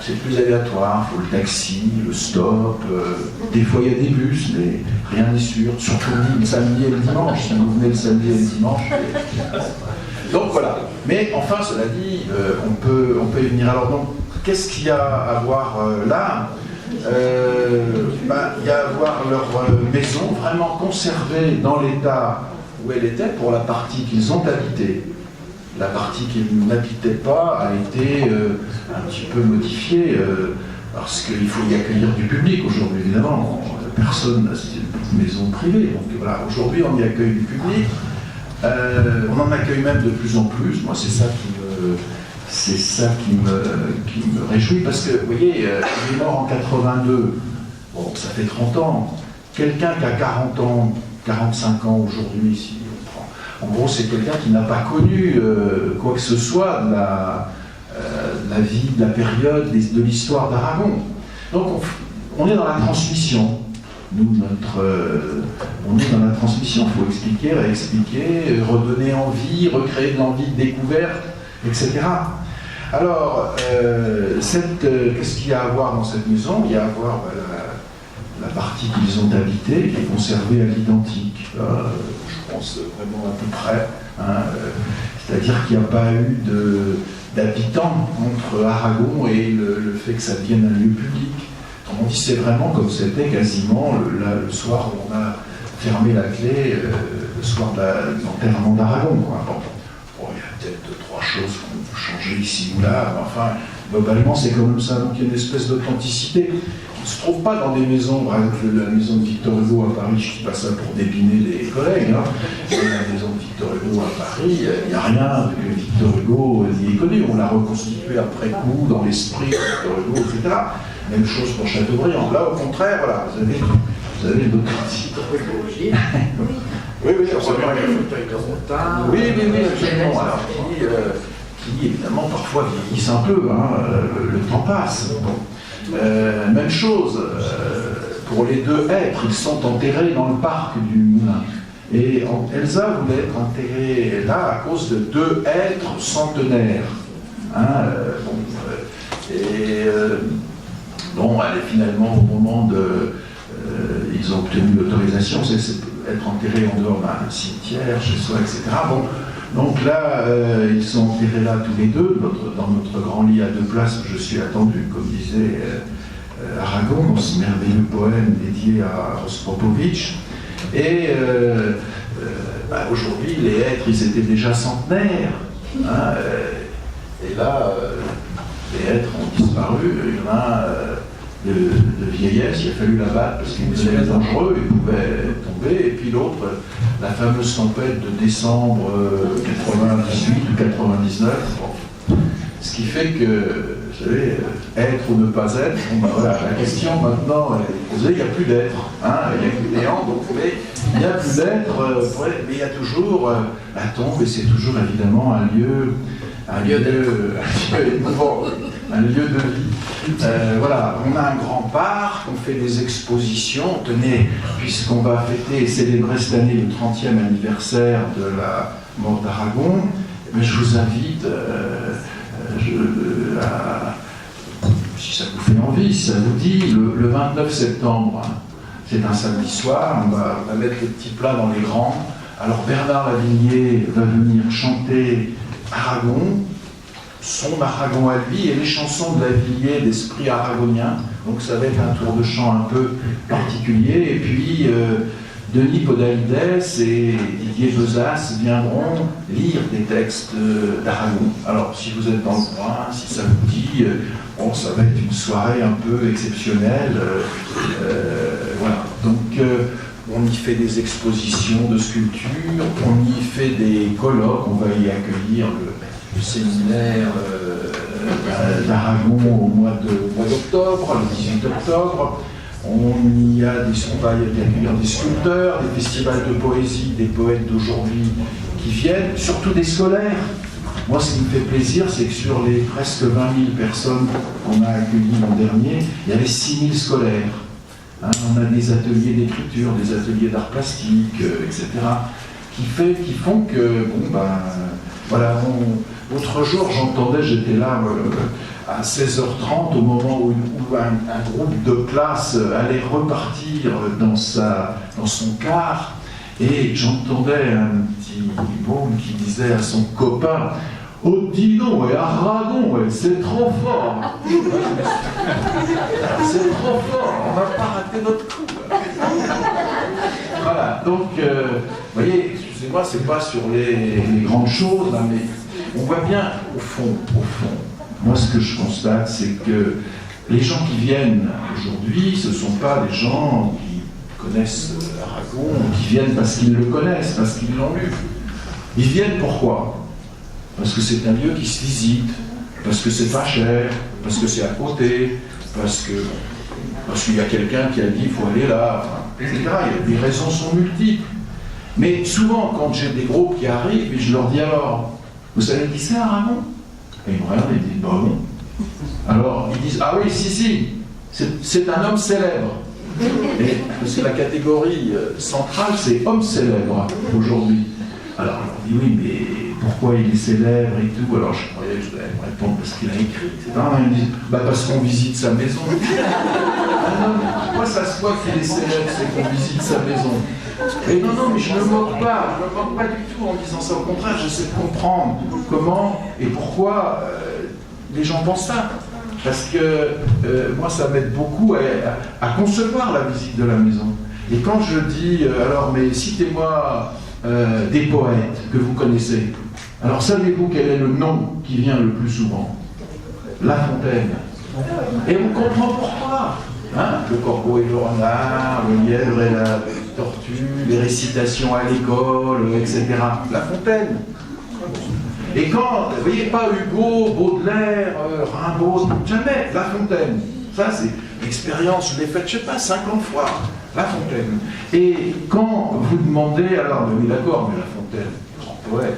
c'est plus aléatoire, il faut le taxi, le stop, des fois il y a des bus, mais rien n'est sûr, surtout le samedi et le dimanche, si vous venez le samedi et le dimanche. Donc voilà, mais enfin cela dit, on peut y venir. Alors donc, qu'est-ce qu'il y a à voir là? Il y a à voir leur maison vraiment conservée dans l'état où elle était pour la partie qu'ils ont habitée. La partie qu'ils n'habitaient pas a été un petit peu modifiée parce qu'il faut y accueillir du public aujourd'hui, évidemment. Personne n'a une maison privée. Donc voilà, aujourd'hui on y accueille du public. On en accueille même de plus en plus. Moi, c'est ça qui me réjouit parce que, vous voyez, il est mort en 82. Bon, ça fait 30 ans. Quelqu'un qui a 40 ans, 45 ans aujourd'hui, si on prend. En gros, c'est quelqu'un qui n'a pas connu quoi que ce soit de la vie, de la période, de l'histoire d'Aragon. Donc, on est dans la transmission. Nous, on est dans la transmission. Il faut expliquer, réexpliquer, redonner envie, recréer de l'envie de découverte, etc. Alors, qu'est-ce qu'il y a à voir dans cette maison? Il y a à voir la partie qu'ils ont habitée, qui est conservée à l'identique. Je pense vraiment à peu près. C'est-à-dire qu'il n'y a pas eu d'habitants entre Aragon et le fait que ça devienne un lieu public. On dit c'est vraiment comme c'était quasiment le soir où on a fermé la clé, le soir de l'enterrement d'Aragon. Bon, il y a peut-être 2-3 choses qu'on peut changer ici ou là, mais enfin, globalement c'est comme ça, donc il y a une espèce d'authenticité qui ne se trouve pas dans des maisons, par exemple la maison de Victor Hugo à Paris, je dis pas ça pour dépiner les collègues, mais la maison de Victor Hugo à Paris, il n'y a rien que Victor Hugo y ait connu, on l'a reconstitué après coup dans l'esprit de Victor Hugo, etc. Même chose pour Chateaubriand. Là, au contraire, voilà, vous avez l'authenticité. Oui, absolument. Oui, absolument. Alors, qui évidemment, parfois vieillissent un peu, le temps passe. Bon. Même chose, pour les deux êtres, ils sont enterrés dans le parc du Moulin. Et Elsa voulait être enterrée là à cause de deux êtres centenaires. Bon, elle est finalement, au moment ils ont obtenu l'autorisation, c'est être enterré en dehors d'un cimetière, chez soi, etc. Bon, donc là, ils sont enterrés là tous les deux, dans notre grand lit à 2 places, où je suis attendu, comme disait Aragon, dans ce merveilleux poème dédié à Rostropovitch. Et aujourd'hui, les êtres, ils étaient déjà centenaires. Et là, les êtres ont disparu. Il y en a de vieillesse, il a fallu l'abattre parce qu'il était dangereux, il pouvait tomber. Et puis l'autre, la fameuse tempête de décembre 98 ou 99. Bon. Ce qui fait que, vous savez, être ou ne pas être, voilà, la question maintenant, vous savez, il n'y a plus d'être, il n'y a plus néant, donc mais il n'y a plus d'être, mais il y a toujours la tombe, et c'est toujours évidemment un lieu de vie. Voilà, on a un grand parc, on fait des expositions. Tenez, puisqu'on va fêter et célébrer cette année le 30e anniversaire de la mort d'Aragon, je vous invite, si ça vous fait envie, si ça vous dit, le 29 septembre, c'est un samedi soir, on va mettre les petits plats dans les grands. Alors Bernard Lavilliers va venir chanter Aragon, son Aragon à lui et les chansons de Lavilliers d'esprit aragonien. Donc ça va être un tour de chant un peu particulier. Et puis Denis Podalides et Didier Besace viendront lire des textes d'Aragon. Alors si vous êtes dans le coin, si ça vous dit, bon, ça va être une soirée un peu exceptionnelle. Voilà. Donc on y fait des expositions de sculptures, on y fait des colloques, on va y accueillir le séminaire d'Aragon au mois d'octobre, le 18 octobre. On va y accueillir des sculpteurs, des festivals de poésie, des poètes d'aujourd'hui qui viennent, surtout des scolaires. Moi, ce qui me fait plaisir, c'est que sur les presque 20 000 personnes qu'on a accueillies l'an dernier, il y avait 6 000 scolaires. On a des ateliers d'écriture, des ateliers d'art plastique, etc., qui font que, bon, ben, voilà, l'autre jour, j'étais là, à 16h30, au moment où un groupe de classe allait repartir dans son car, et j'entendais un petit môme qui disait à son copain: oh, dis donc, Aragon, c'est trop fort. C'est trop fort, on va pas rater notre coup. Voilà, donc, vous voyez, excusez-moi, c'est pas sur les grandes choses, hein, mais on voit bien, au fond, moi ce que je constate, c'est que les gens qui viennent aujourd'hui, ce ne sont pas des gens qui connaissent Aragon, qui viennent parce qu'ils le connaissent, parce qu'ils l'ont lu. Ils viennent pourquoi? Parce que c'est un lieu qui se visite, parce que c'est pas cher, parce que c'est à côté, parce qu'il y a quelqu'un qui a dit il faut aller là, enfin, etc. Les raisons sont multiples. Mais souvent, quand j'ai des groupes qui arrivent, et je leur dis alors, vous savez qui c'est Aragon? Et ils me regardent et ils disent bah non. Alors ils disent ah oui, si, c'est un homme célèbre. Et parce que la catégorie centrale, c'est homme célèbre aujourd'hui. Alors je leur dis oui, mais pourquoi il est célèbre et tout? Alors je croyais que je devais me répondre parce qu'il a écrit, etc. Ils me disent bah parce qu'on visite sa maison. Ah non, mais pourquoi ça se voit qu'il est célèbre, c'est qu'on visite sa maison? Et non, mais je ne me moque pas du tout en disant ça. Au contraire, j'essaie de comprendre comment et pourquoi les gens pensent ça. Parce que moi, ça m'aide beaucoup à concevoir la visite de la maison. Et quand je dis, alors, mais citez-moi des poètes que vous connaissez. Alors, savez-vous quel est le nom qui vient le plus souvent? La Fontaine. Et on comprend pourquoi. Hein, le corbeau et le renard, le lièvre et la tortue, les récitations à l'école, etc. La Fontaine. Et quand, vous voyez, pas Hugo, Baudelaire, Rimbaud, jamais, La Fontaine. Ça, c'est l'expérience, je l'ai faite, je ne sais pas, 50 fois. La Fontaine. Et quand vous demandez, alors, oui, d'accord, mais La Fontaine, grand poète,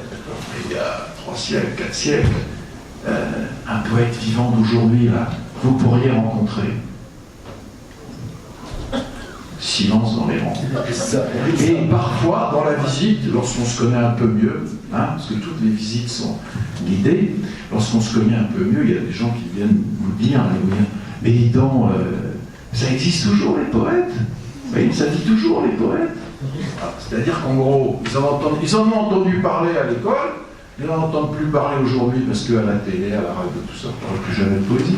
il y a 3 siècles, 4 siècles, un poète vivant d'aujourd'hui, là, vous pourriez rencontrer. Silence dans les rangs. Et parfois, dans la visite, lorsqu'on se connaît un peu mieux, hein, parce que toutes les visites sont guidées, lorsqu'on se connaît un peu mieux, il y a des gens qui viennent vous dire, mais dis donc, ça existe toujours les poètes? Oui, ça dit toujours les poètes. C'est-à-dire qu'en gros, ils en ont entendu parler à l'école, ils n'en entendent plus parler aujourd'hui parce qu'à la télé, à la radio, tout ça, on ne parle plus jamais de poésie.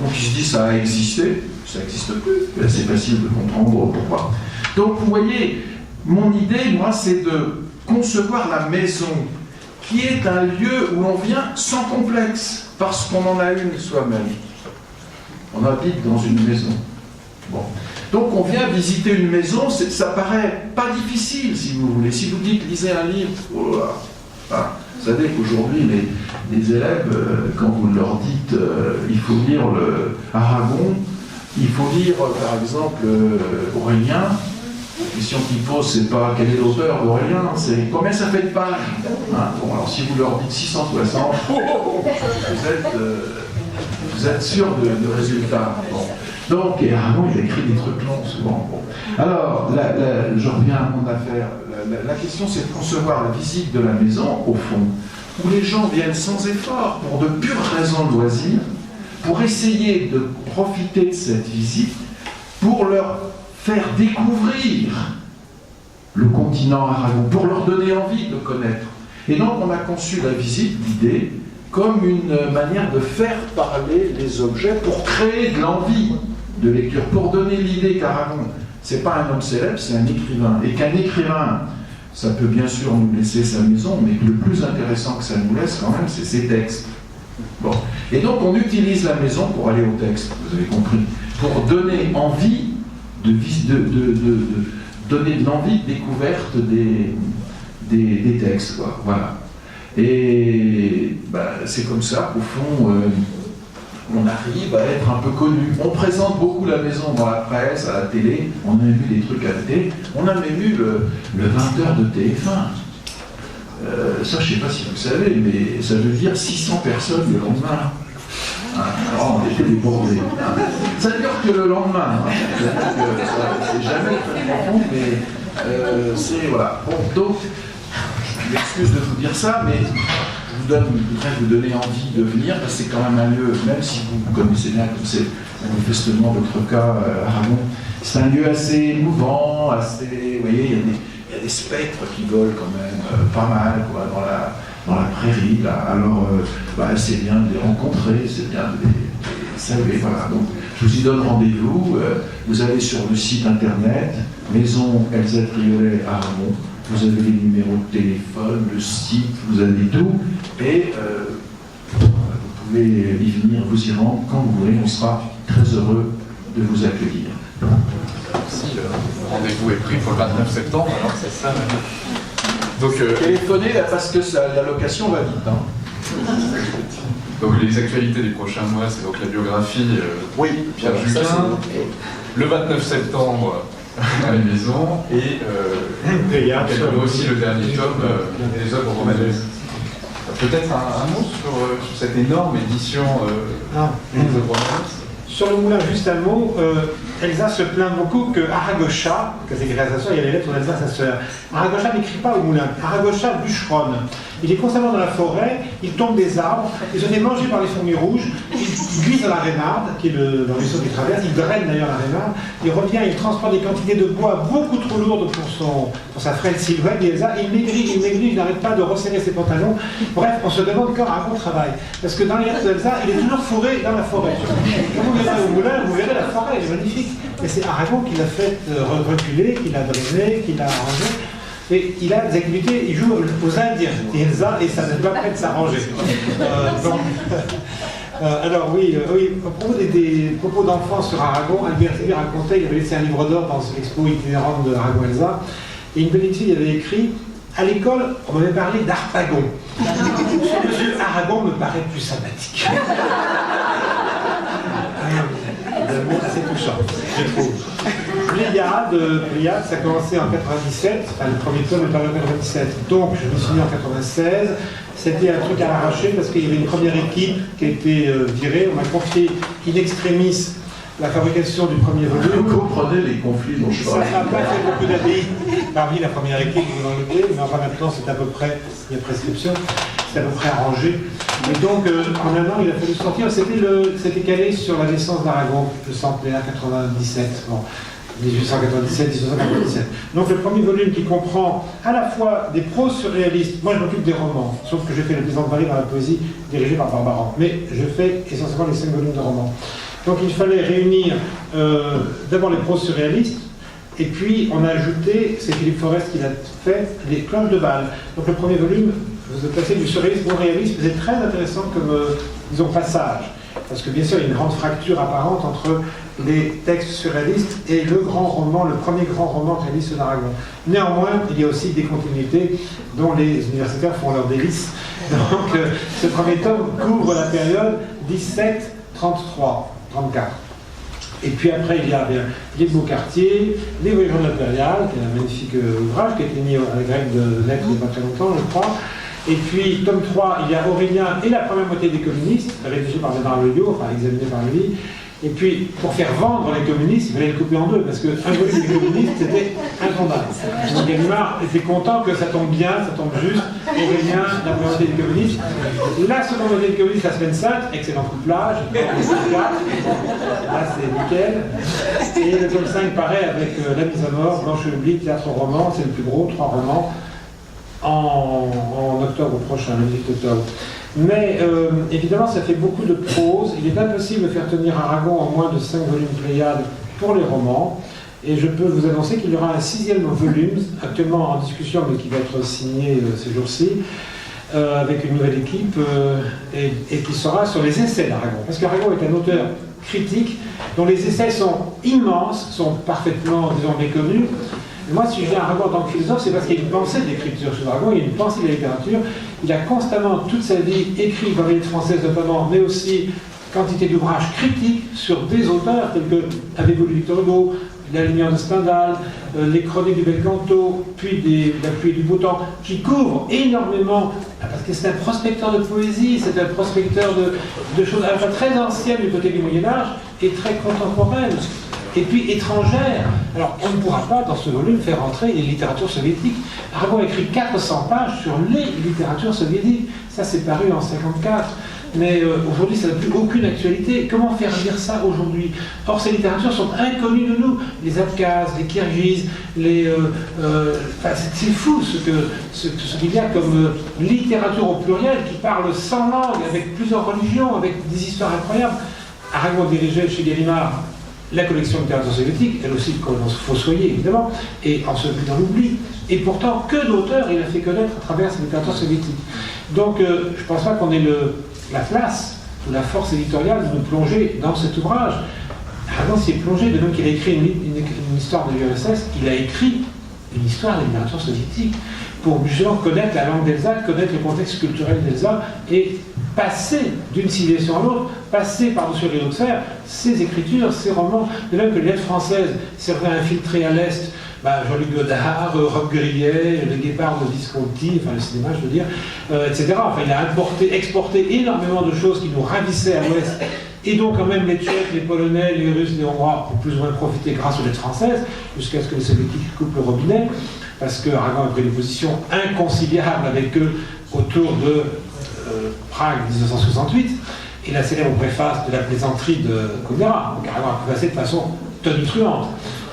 Donc ils se disent ça a existé, ça n'existe plus. C'est facile de comprendre pourquoi. Donc vous voyez, mon idée, moi, c'est de concevoir la maison, qui est un lieu où l'on vient sans complexe, parce qu'on en a une soi-même. On habite dans une maison. Bon. Donc on vient visiter une maison, ça paraît pas difficile, si vous voulez. Si vous dites lisez un livre, oh là là. Vous savez qu'aujourd'hui, les élèves, quand vous leur dites il faut lire le Aragon, il faut lire par exemple Aurélien. La question qu'ils posent, c'est pas quel est l'auteur d'Aurélien, c'est combien ça fait de pages. Hein, bon, alors si vous leur dites 660, vous êtes sûr de résultats. Bon. Donc, Aragon, il a écrit des trucs longs souvent. Bon. Alors, je reviens à mon affaire. La question, c'est de concevoir la visite de la maison, au fond, où les gens viennent sans effort, pour de pures raisons de loisir, pour essayer de profiter de cette visite, pour leur faire découvrir le continent Aragon, pour leur donner envie de connaître. Et donc, on a conçu la visite guidée comme une manière de faire parler les objets pour créer de l'envie de lecture, pour donner l'idée qu'Aragon, c'est pas un homme célèbre, c'est un écrivain. Et qu'un écrivain, ça peut bien sûr nous laisser sa maison, mais que le plus intéressant que ça nous laisse quand même, c'est ses textes. Bon. Et donc on utilise la maison pour aller au texte, vous avez compris, pour donner envie donner de l'envie de découverte des textes, quoi. Voilà. Et c'est comme ça qu'au fond, on arrive à être un peu connu. On présente beaucoup la maison dans la presse, à la télé, on a même vu des trucs à la télé, on a même vu le 20h de TF1. Ça, je ne sais pas si vous savez, mais ça veut dire 600 personnes le lendemain. Alors, on était débordés. Ça dure que le lendemain. C'est jamais très profond, mais c'est voilà. Bon, donc, je m'excuse de vous dire ça, mais je vous voudrais vous donner envie de venir, parce que c'est quand même un lieu, même si vous connaissez bien, comme c'est manifestement votre cas, Aragon, c'est un lieu assez émouvant, assez, vous voyez, il y a des spectres qui volent quand même pas mal quoi, dans la prairie. Là. Alors, c'est bien de les rencontrer, c'est bien de les saluer. Voilà. Donc, je vous y donne rendez-vous. Vous allez sur le site internet, Maison Elsa Triolet Aragon. Vous avez les numéros de téléphone, le site, vous avez tout. Et vous pouvez y venir, vous y rendre quand vous voulez. On sera très heureux de vous accueillir. Merci, le rendez-vous est pris pour le 29 septembre, alors c'est ça. Donc, téléphonez là, parce que la location va vite. Hein. Donc les actualités des prochains mois, c'est donc la biographie Pierre Juquin, le 29 septembre à la maison, et aussi le dernier tome des œuvres romanaises. Peut-être un mot sur cette énorme édition des œuvres romanaises. Sur le moulin, juste un mot. Elsa se plaint beaucoup que Aragocha, qui a écrit à sa sœur, il y a les lettres d'Elsa à sa sœur. Aragocha n'écrit pas au moulin. Aragocha bûcheronne. Il est constamment dans la forêt, il tombe des arbres, il se fait manger par les fourmis rouges, il glisse dans la Rénarde, qui est le ruisseau qu'il traverse, il draine d'ailleurs la Rénarde, il revient, il transporte des quantités de bois beaucoup trop lourdes pour sa frêle silhouette, et Elsa, il maigrit, il n'arrête pas de resserrer ses pantalons. Bref, on se demande quand Aragon travaille. Parce que dans les lettres d'Elsa, il est toujours fourré dans la forêt. Quand vous verrez au moulin, vous verrez la forêt, elle est magnifique. Mais c'est Aragon qui l'a fait reculer, qui l'a drainé, qui l'a arrangé. Et il a des activités, il joue aux Indiens, et Elsa, et ça n'est pas prêt de s'arranger. Alors oui, au propos des propos d'enfants sur Aragon, Albert Thévy racontait, il avait laissé un livre d'or dans l'expo itinérante de Aragon-Elsa, et une petite fille avait écrit « À l'école, on m'avait parlé d'Harpagon. Ce monsieur Aragon me paraît plus sympathique. » assez touchant, je trouve. Pléiade, ça a commencé en 97, enfin, le premier tome est paru en 97, donc je me suis mis en 96. C'était un truc à l'arracher parce qu'il y avait une première équipe qui a été virée. On m'a confié in extremis la fabrication du premier volume. Vous comprenez les conflits dont je parle. Ça n'a pas fait beaucoup d'années parmi la première équipe, vous en doutez, mais enfin maintenant c'est à peu près, il y a prescription, c'est à peu près arrangé. Et donc en un an il a fallu sortir, c'était calé sur la naissance d'Aragon, le centenaire 97. Bon. 1897. Donc le premier volume qui comprend à la fois des proses surréalistes, moi je m'occupe des romans, sauf que j'ai fait Les Plaisantes Vallées dans la poésie dirigée par Barbaran, mais je fais essentiellement les 5 volumes de romans. Donc il fallait réunir d'abord les proses surréalistes, et puis on a ajouté, c'est Philippe Forest qui l'a fait, les cloches de Bâle. Donc le premier volume, vous êtes passé du surréalisme au réalisme, c'est très intéressant comme, disons, passage. Parce que bien sûr, il y a une grande fracture apparente entre les textes surréalistes et le grand roman, le premier grand roman réaliste d'Aragon. Néanmoins, il y a aussi des continuités dont les universitaires font leur délice. Donc, ce premier tome couvre la période 17-33, 34. Et puis après, il y a les Beaucartier, les Voyageurs de l'Impériale, qui est un magnifique ouvrage qui a été mis à la grecque de lettres il n'y a pas très longtemps, je crois. Et puis, tome 3, il y a Aurélien et la première moitié des communistes, rédigé par Bernard Leliot, enfin examiné par lui. Et puis, pour faire vendre les communistes, il fallait le couper en deux, parce qu'un volume des communistes, c'était invendable. Donc Gallimard était content que ça tombe bien, ça tombe juste. Aurélien, la première moitié des communistes. La seconde moitié des communistes, la semaine sainte, excellent couplage. Là, c'est nickel. Et le tome 5, pareil, avec La mise à mort, Blanche et l'oubli, théâtre roman, c'est le plus gros, 3 romans. En octobre prochain, le 18 octobre. Mais évidemment, ça fait beaucoup de prose. Il est impossible de faire tenir Aragon en moins de 5 volumes Pléiade pour les romans. Et je peux vous annoncer qu'il y aura un 6e volume, actuellement en discussion, mais qui va être signé ces jours-ci, avec une nouvelle équipe, et qui sera sur les essais d'Aragon. Parce qu'Aragon est un auteur critique dont les essais sont immenses, sont parfaitement, disons, méconnus. Et moi, si je viens à Aragon en tant que philosophe, c'est parce qu'il y a une pensée d'écriture chez Aragon, il y a une pensée de la littérature. Il a constamment, toute sa vie, écrit dans les lettres françaises notamment, mais aussi quantité d'ouvrages critiques sur des auteurs tels que avait voulu Victor Hugo, La Lumière de Stendhal, les Chroniques du Bel Canto, puis La pluie et du beau temps, qui couvrent énormément, parce que c'est un prospecteur de poésie, c'est un prospecteur de choses à la fois très anciennes du côté du Moyen-Âge et très contemporaines. et puis étrangères. Alors, on ne pourra pas, dans ce volume, faire entrer les littératures soviétiques. Aragon a écrit 400 pages sur les littératures soviétiques. Ça, c'est paru en 1954. Mais aujourd'hui, ça n'a plus aucune actualité. Comment faire lire ça aujourd'hui? Or, ces littératures sont inconnues de nous. Les Abkhazes, les Kirghizes, c'est fou ce qu'il y a comme littérature au pluriel qui parle 100 langues, avec plusieurs religions, avec des histoires incroyables. Aragon dirigeait chez Gallimard la collection de littérature soviétique, elle aussi comme Fossoyé, évidemment, et en se dans l'oubli. Et pourtant, que d'auteurs il a fait connaître à travers cette littérature soviétique. Donc, je ne pense pas qu'on ait la place ou la force éditoriale de nous plonger dans cet ouvrage. Aragon s'y est plongé, de même qu'il a écrit une histoire de l'URSS, il a écrit une histoire de la littérature soviétique pour justement connaître la langue d'Elsa, connaître le contexte culturel d'Elsa et passer d'une civilisation à l'autre, passer par-dessus le rideau de fer, ses écritures, ses romans, de même que les lettres françaises servaient à infiltrer à l'Est Jean-Luc Godard, Rob Grillet, le Guépard de Visconti, enfin le cinéma je veux dire, etc. Enfin il a exporté énormément de choses qui nous ravissaient à l'Ouest. Et donc quand même les Tchèques, les Polonais, les Russes, les Hongrois ont plus ou moins profité grâce aux lettres françaises, jusqu'à ce que les Soviétiques coupent le robinet, parce que Aragon a pris des positions inconciliables avec eux autour de Prague 1968, et la célèbre préface de la plaisanterie de Conera. Donc Aragon a préfacé de façon tonitruante.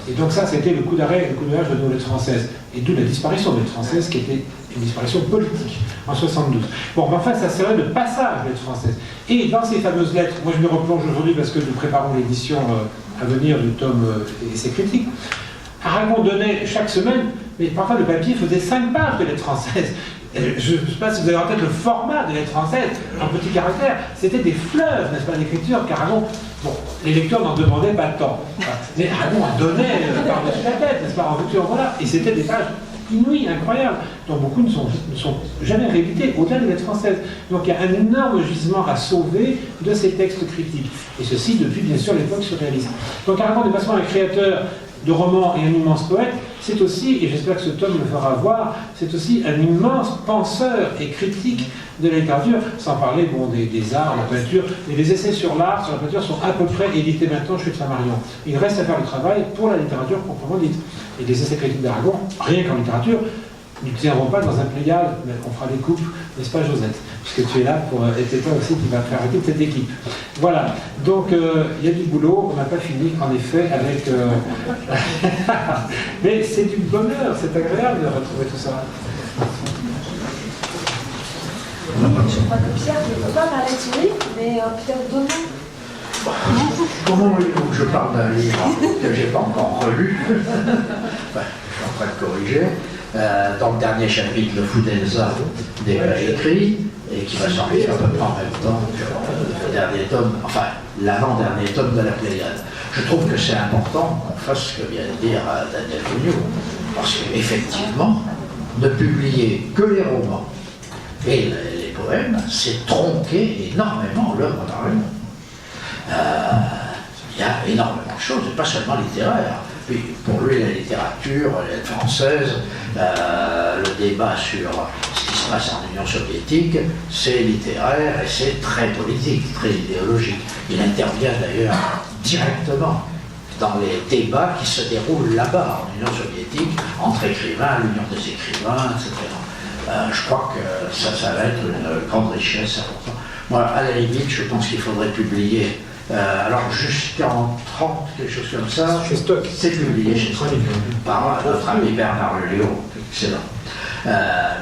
Et donc ça, c'était le coup d'arrêt, le coup de de nos lettres françaises. Et d'où la disparition des lettres françaises, qui était une disparition politique, en 72. Bon, mais enfin, ça servait de passage des lettres françaises. Et dans ces fameuses lettres, moi je me replonge aujourd'hui parce que nous préparons l'édition à venir du tome et ses critiques. Aragon donnait chaque semaine, mais parfois le papier faisait 5 pages de lettres françaises. Je ne sais pas si vous avez en tête le format des lettres françaises, en petits caractères. C'était des fleuves, n'est-ce pas, d'écriture, car Aragon, bon, les lecteurs n'en demandaient pas tant. Mais Aragon en donnait par-dessus la tête, n'est-ce pas, en lecture, voilà. Et c'était des pages inouïes, incroyables, dont beaucoup ne sont jamais réédités, au-delà des lettres françaises. Donc il y a un énorme gisement à sauver de ces textes critiques. Et ceci depuis, bien sûr, l'époque surréaliste. Donc Aragon n'est pas seulement un créateur de romans et un immense poète, c'est aussi, et j'espère que ce tome le fera voir, c'est aussi un immense penseur et critique de la littérature, sans parler des arts, la peinture, mais les essais sur l'art, sur la peinture sont à peu près édités maintenant chez Flammarion. Il reste à faire le travail pour la littérature proprement dite. Et les essais critiques d'Aragon, rien qu'en littérature, nous ne tiendrons pas dans un pléiade, mais on fera des coupes, n'est-ce pas Josette? Puisque tu es là pour être toi aussi qui va faire arrêter cette équipe. Voilà, donc il y a du boulot, on n'a pas fini en effet avec... mais c'est du bonheur, c'est agréable de retrouver tout ça. Oui, je crois que Pierre ne peut pas parler de lui, mais Pierre Donneau. Comment voulez-vous que je parle d'un livre que je n'ai pas encore relu? Enfin, je suis en train de corriger. Dans le dernier chapitre, le Fou d'Elsa déjà écrit, et qui va sortir à peu près en même temps que le dernier tome, enfin l'avant-dernier tome de la Pléiade. Je trouve que c'est important qu'on fasse ce que vient de dire Daniel Cugnot, parce qu'effectivement, ne publier que les romans et les poèmes, c'est tronquer énormément l'œuvre d'Aragon. Il y a énormément de choses, et pas seulement littéraires. Puis pour lui, la littérature, la lettre française, le débat sur ce qui se passe en Union soviétique, c'est littéraire et c'est très politique, très idéologique. Il intervient d'ailleurs directement dans les débats qui se déroulent là-bas, en Union soviétique, entre écrivains, l'Union des écrivains, etc. Je crois que ça va être une grande richesse importante. Moi, à la limite, je pense qu'il faudrait publier. Alors jusqu'en 30, quelque chose comme ça, c'est publié chez Stock par notre ami Bernard Leliot, excellent.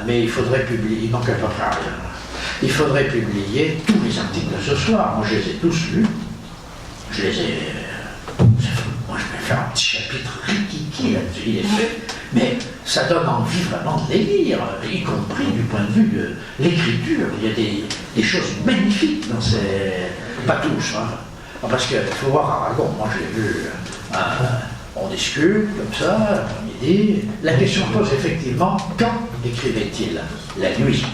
Mais il faudrait publier, il manque à peu près rien. Il faudrait publier tous les articles de ce soir. Moi je les ai tous lus. Je les ai. Moi je vais faire un petit chapitre rikiki là-dessus, il est fait. Mais ça donne envie vraiment de les lire, y compris du point de vue de l'écriture. Il y a des choses magnifiques dans ces. Pas tous, hein. Parce qu'il faut voir Aragon, moi j'ai vu, on discute comme ça, l'après-midi. La question pose effectivement, quand écrivait-il? La nuit.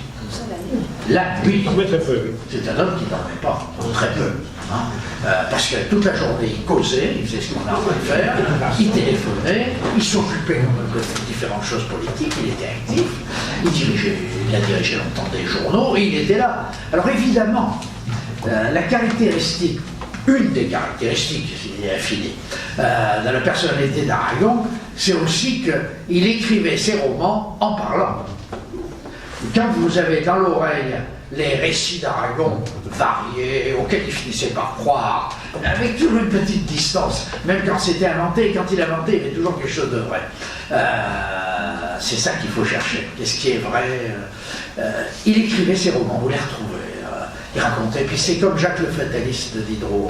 La nuit. C'est un homme qui ne dormait pas, très peu. Hein. Parce que toute la journée il causait, il faisait ce qu'on a envie de faire, il téléphonait, il s'occupait de différentes choses politiques, il était actif, il a dirigé longtemps des journaux et il était là. Alors évidemment, la caractéristique une des caractéristiques, il est infini, de la personnalité d'Aragon, c'est aussi qu'il écrivait ses romans en parlant. Quand vous avez dans l'oreille les récits d'Aragon variés, auxquels il finissait par croire, avec toujours une petite distance, même quand c'était inventé, et quand il inventait, il y avait toujours quelque chose de vrai. C'est ça qu'il faut chercher. Qu'est-ce qui est vrai? Il écrivait ses romans, vous les retrouvez. Il racontait, puis c'est comme Jacques le Fataliste de Diderot.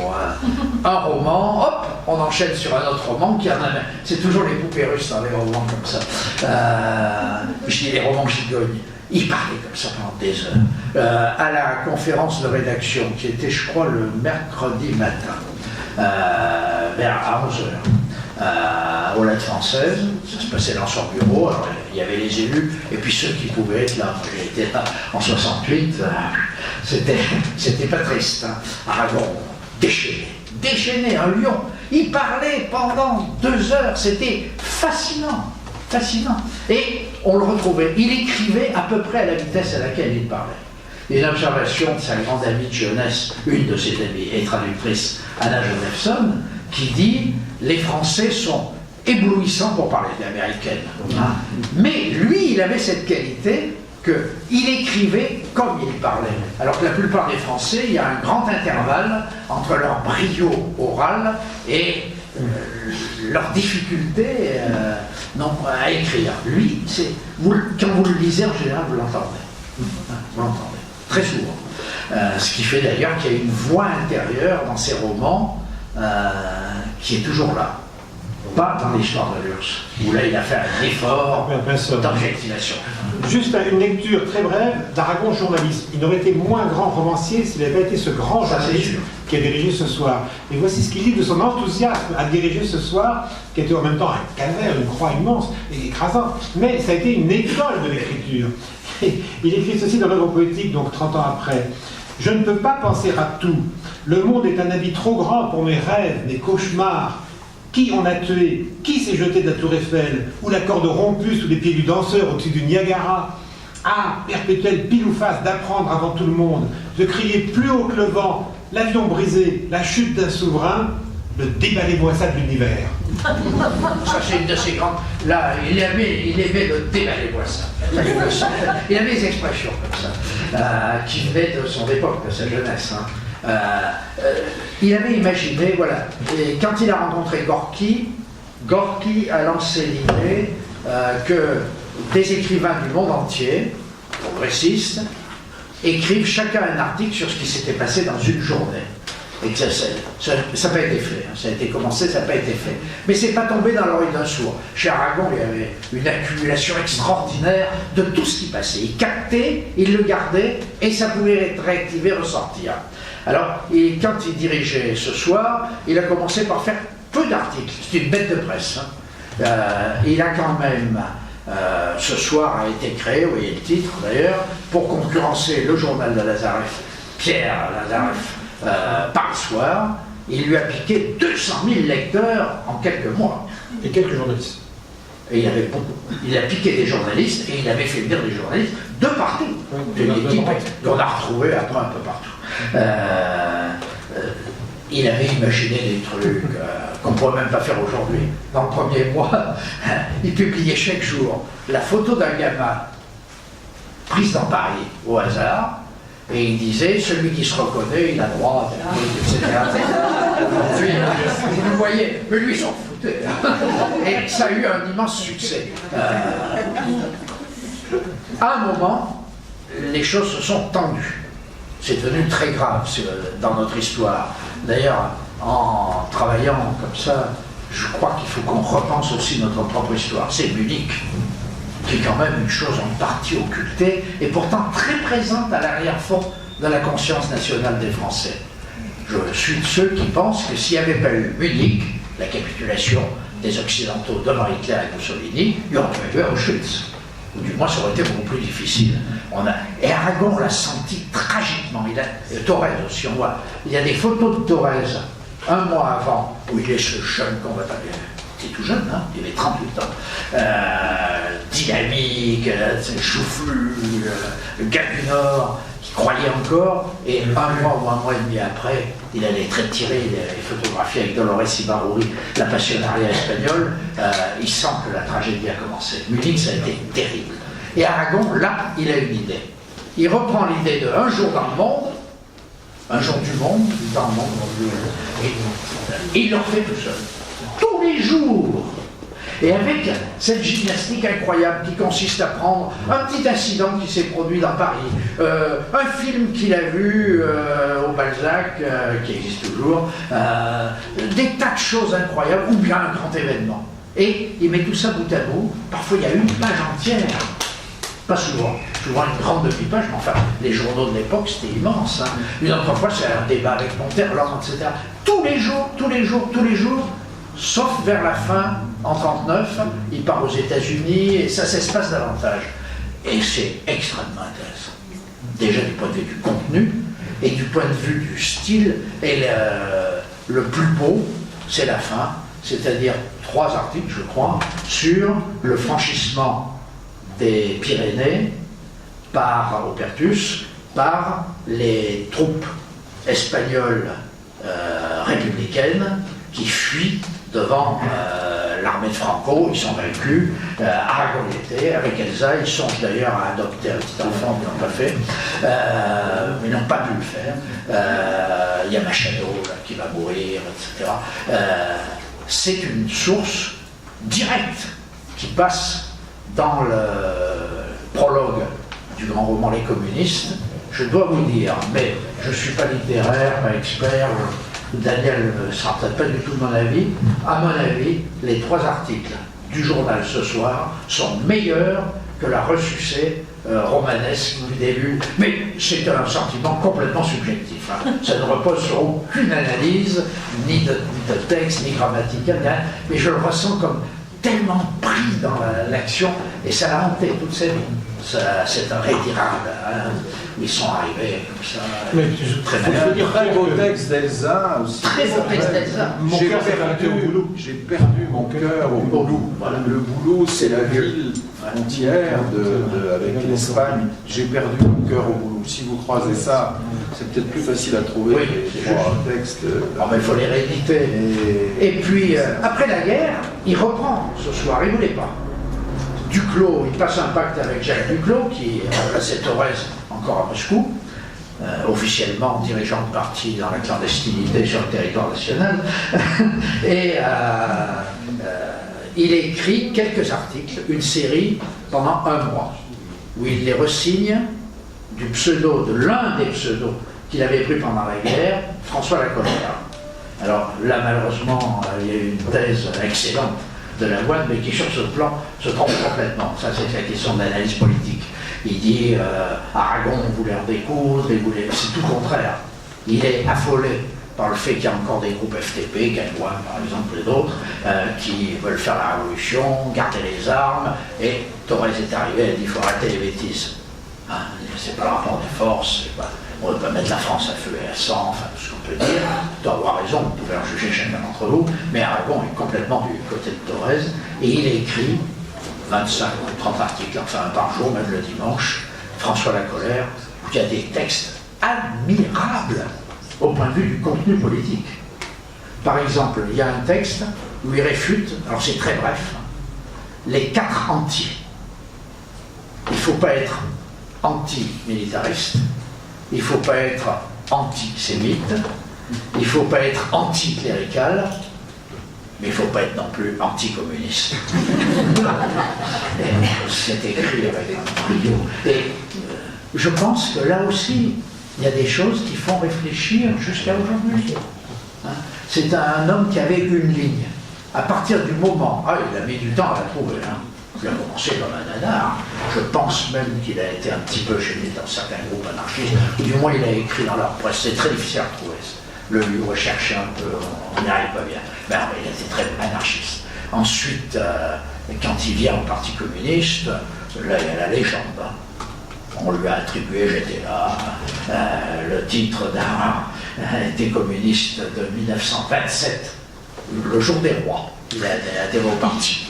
Un roman, hop, on enchaîne sur un autre roman qui en a. C'est toujours les poupées russes dans les romans comme ça. Je dis les romans gigognes. Il parlait comme ça pendant des heures. À la conférence de rédaction, qui était, je crois, le mercredi matin, à 11h, aux Lettres françaises, ça se passait dans son bureau, alors il y avait les élus, et puis ceux qui pouvaient être là. J'ai été là en 68, c'était pas triste. Hein. Aragon, déchaîné, un lion. Il parlait pendant 2 heures, c'était fascinant. Et on le retrouvait. Il écrivait à peu près à la vitesse à laquelle il parlait. Une observation de sa grande amie de jeunesse, une de ses amies et traductrice, Anna Josephson, qui dit « Les Français sont éblouissants pour parler d'américaine. Hein. » Mais lui, il avait cette qualité qu'il écrivait comme il parlait. Alors que la plupart des Français, il y a un grand intervalle entre leur brio oral et leur difficulté à écrire. Lui, quand vous le lisez, en général, vous l'entendez. Vous l'entendez. Très souvent. Ce qui fait d'ailleurs qu'il y a une voix intérieure dans ses romans qui est toujours là. Pas dans l'histoire de l'URSS, où là il a fait un effort d'objectivation. Juste une lecture très brève d'Aragon journaliste. Il aurait été moins grand romancier s'il n'avait pas été ce grand journaliste qui a dirigé Ce Soir. Et voici ce qu'il dit de son enthousiasme à diriger Ce Soir, qui était en même temps un calvaire, une croix immense et écrasante. Mais ça a été une école de l'écriture. Et il écrit ceci dans l'œuvre poétique, donc 30 ans après. « Je ne peux pas penser à tout. Le monde est un habit trop grand pour mes rêves, mes cauchemars. Qui on a tué? Qui s'est jeté de la tour Eiffel? Ou la corde rompue sous les pieds du danseur au-dessus du Niagara? Ah, perpétuel pile ou face d'apprendre avant tout le monde, de crier plus haut que le vent, l'avion brisé, la chute d'un souverain, le déballez-moi ça de l'univers. » Ça, c'est une de ses grandes... Là, il aimait le déballez-moi ça. Il avait des expressions comme ça, qui venaient de son époque, de sa jeunesse. Hein. Il avait imaginé, voilà, et quand il a rencontré Gorky a lancé l'idée que des écrivains du monde entier, progressistes, écrivent chacun un article sur ce qui s'était passé dans une journée. Et que ça n'a pas été fait, hein. Ça a été commencé, ça n'a pas été fait. Mais c'est pas tombé dans l'oreille d'un sourd. Chez Aragon, il y avait une accumulation extraordinaire de tout ce qui passait. Il captait, il le gardait, et ça pouvait être réactivé, ressortir. Alors, quand il dirigeait Ce Soir, il a commencé par faire peu d'articles. C'est une bête de presse. Hein. Il a quand même... Ce Soir a été créé, vous voyez le titre d'ailleurs, pour concurrencer le journal de Lazareff, Pierre Lazareff, par le soir. Il lui a piqué 200 000 lecteurs en quelques mois. Et quelques journalistes. Et il y avait beaucoup. Il a piqué des journalistes et il avait fait venir des journalistes de partout. Une équipe qu'on a retrouvée après un peu partout. Il avait imaginé des trucs qu'on ne pourrait même pas faire aujourd'hui. Dans le premier mois, il publiait chaque jour la photo d'un gamin prise dans Paris au hasard. Et il disait, celui qui se reconnaît, il a droit, etc. Vous le voyez, mais lui, il s'en foutait. Et ça a eu un immense succès. À un moment, les choses se sont tendues. C'est devenu très grave dans notre histoire. D'ailleurs, en travaillant comme ça, je crois qu'il faut qu'on repense aussi notre propre histoire. C'est Munich, qui est quand même une chose en partie occultée, et pourtant très présente à l'arrière-fond de la conscience nationale des Français. Je suis de ceux qui pensent que s'il n'y avait pas eu Munich, la capitulation des Occidentaux devant Hitler et Mussolini, il n'y aurait pas eu Auschwitz. Ou du moins, ça aurait été beaucoup plus difficile. Et Aragon l'a senti tragiquement. Thorez aussi, on voit. Il y a des photos de Thorez, un mois avant, où il est ce jeune combattant. Il était tout jeune, hein, il avait 38 ans. Dynamique, choufflu, le gars du Nord, qui croyait encore, et un mois ou un mois et demi après, il allait tirer les photographies avec Dolores Ibarruri, la passionnariat espagnole. Il sent que la tragédie a commencé. Munich, ça a été terrible. Et Aragon, là, il a une idée. Il reprend l'idée de un jour dans le monde, un jour du monde, dans le monde, et il le fait tout seul. Tous les jours. Et avec cette gymnastique incroyable qui consiste à prendre un petit incident qui s'est produit dans Paris, un film qu'il a vu au Balzac, qui existe toujours, des tas de choses incroyables, ou bien un grand événement. Et il met tout ça bout à bout. Parfois il y a une page entière. Pas souvent. Souvent une grande demi-page, mais enfin, les journaux de l'époque, c'était immense. Hein. Une autre fois, c'est un débat avec Monterland, etc. Tous les jours, sauf vers la fin, en 1939, il part aux États-Unis, et ça s'espace davantage. Et c'est extrêmement intéressant. Déjà du point de vue du contenu, et du point de vue du style, et le plus beau, c'est la fin, c'est-à-dire 3 articles, je crois, sur le franchissement des Pyrénées par Opertus, par les troupes espagnoles républicaines qui fuient devant l'armée de Franco. Ils sont vaincus. Aragon était avec Elsa. Ils songent d'ailleurs à adopter un petit enfant, mais ils n'ont pas fait. Ils n'ont pas pu le faire. Il y a Machado là, qui va mourir, etc. C'est une source directe qui passe dans le prologue du grand roman Les communistes. Je dois vous dire, mais je ne suis pas littéraire, pas expert, Daniel ne sera peut-être pas du tout de mon avis. À mon avis, les 3 articles du journal ce soir sont meilleurs que la ressucée romanesque du début. Mais c'est un sentiment complètement subjectif. Hein. Ça ne repose sur aucune analyse, ni de texte, ni grammatical, mais je le ressens comme tellement pris dans l'action, et ça l'a hanté toute sa vie. C'est un rétirable. Hein. Ils sont arrivés comme ça. Mais très beau texte d'Elsa aussi. Très beau texte d'Elsa. J'ai perdu mon cœur au Boulou. Voilà. Le Boulou, c'est la ville frontière avec l'Espagne. J'ai perdu mon cœur au Boulou. Si vous croisez ça, c'est peut-être plus facile à trouver. Oui, les 3 textes. Mais il faut les rééditer. Et puis, après la guerre, il reprend ce soir, il ne voulait pas. Duclos, il passe un pacte avec Jacques Duclos, qui a placé Thorez encore à Moscou, officiellement dirigeant de parti dans la clandestinité sur le territoire national. Et il écrit quelques articles, une série, pendant un mois, où il les resigne du pseudo, de l'un des pseudos qu'il avait pris pendant la guerre, François Lacolère. Alors là, malheureusement, il y a eu une thèse excellente de Lavoine, mais qui sur ce plan se trompe complètement. Ça, c'est la question de l'analyse politique. Il dit Aragon voulait en découdre, c'est tout le contraire. Il est affolé par le fait qu'il y a encore des groupes FTP, Gallois par exemple et d'autres, qui veulent faire la révolution, garder les armes, et Thorez est arrivé, elle dit il faut arrêter les bêtises. Hein, c'est pas le rapport des forces, on ne peut pas mettre la France à feu et à sang, enfin tout ce qu'on peut dire. Tu dois avoir raison, vous pouvez en juger chacun d'entre vous, mais Aragon est complètement du côté de Thorez, et il écrit 25 ou 30 articles, enfin un par jour, même le dimanche, François Lacolère, où il y a des textes admirables au point de vue du contenu politique. Par exemple, il y a un texte où il réfute, alors c'est très bref, les 4 anti. Il ne faut pas être anti-militariste, il ne faut pas être antisémite, il ne faut pas être anticlérical, mais il ne faut pas être non plus anticommuniste. C'est écrit avec un brio. Et je pense que là aussi, il y a des choses qui font réfléchir jusqu'à aujourd'hui. Hein? C'est un homme qui avait une ligne. À partir du moment, il a mis du temps à la trouver. Hein? Il a commencé comme un nanar. Je pense même qu'il a été un petit peu gêné dans certains groupes anarchistes. Du moins, il a écrit dans leur presse. C'est très difficile à trouver. Le lui rechercher un peu, on n'y arrive pas bien. Mais il était très anarchiste. Ensuite, quand il vient au Parti communiste, là, il y a la légende. Hein. On lui a attribué, j'étais là, le titre d'un communiste de 1927. le jour des rois. Il a adhéré au parti.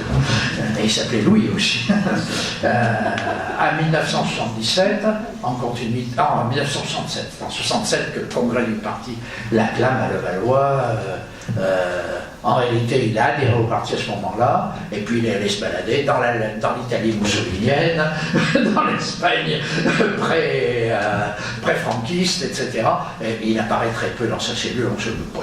Et il s'appelait Louis aussi. En 1977, en 1967, en 1967 que le congrès du parti l'acclame à Levallois. En réalité, il a adhéré au parti à ce moment-là, et puis il est allé se balader dans l'Italie mussolinienne, dans l'Espagne pré-franquiste, etc. Et il apparaît très peu dans sa cellule, on ne sait pas,